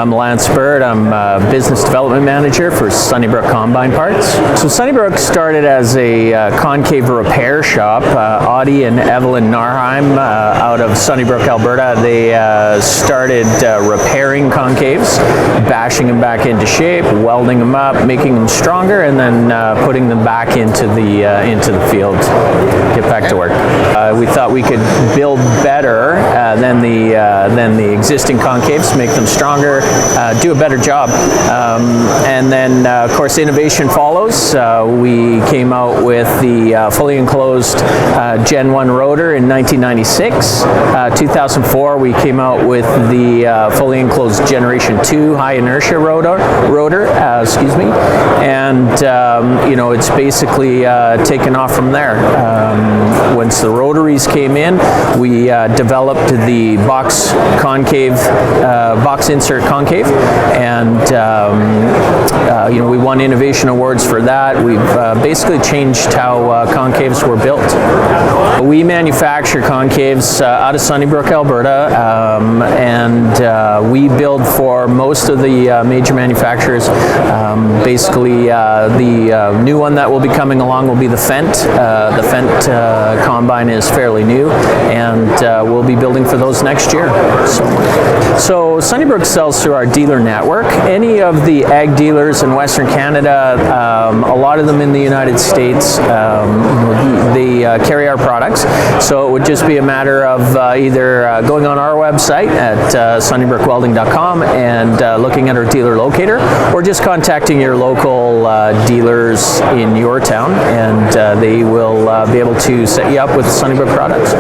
I'm Lance Bird. I'm Business Development Manager for Sunnybrook Combine Parts. So Sunnybrook started as a concave repair shop. Audie and Evelyn Narheim out of Sunnybrook, Alberta, they started repairing concaves, bashing them back into shape, welding them up, making them stronger, and then putting them back into the field. Get back to work. We thought we could build better than the existing concaves, make them stronger, do a better job. And then, of course, innovation follows. We came out with the fully enclosed Gen 1 rotor in 1996. 2004, we came out with the fully enclosed Generation 2 high inertia rotor, and you know, it's basically taken off from there. Once the rotaries came in, we developed the box insert concave, and you know, we won innovation awards for that. We've basically changed how concaves were built. We manufacture concaves out of Sunnybrook, Alberta, and we build for most of the major manufacturers. Basically, the new one that will be coming along will be the Fent. The Fent combine is fairly new, and we'll be building for those next year. So Sunnybrook sells through our dealer network. Any of the ag dealers in Western Canada, a lot of them in the United States, they carry our products. So it would just be a matter of either going on our website at sunnybrookwelding.com and looking at our dealer locator, or just contacting your local dealers in your town, and they will be able to set you up with Sunnybrook products.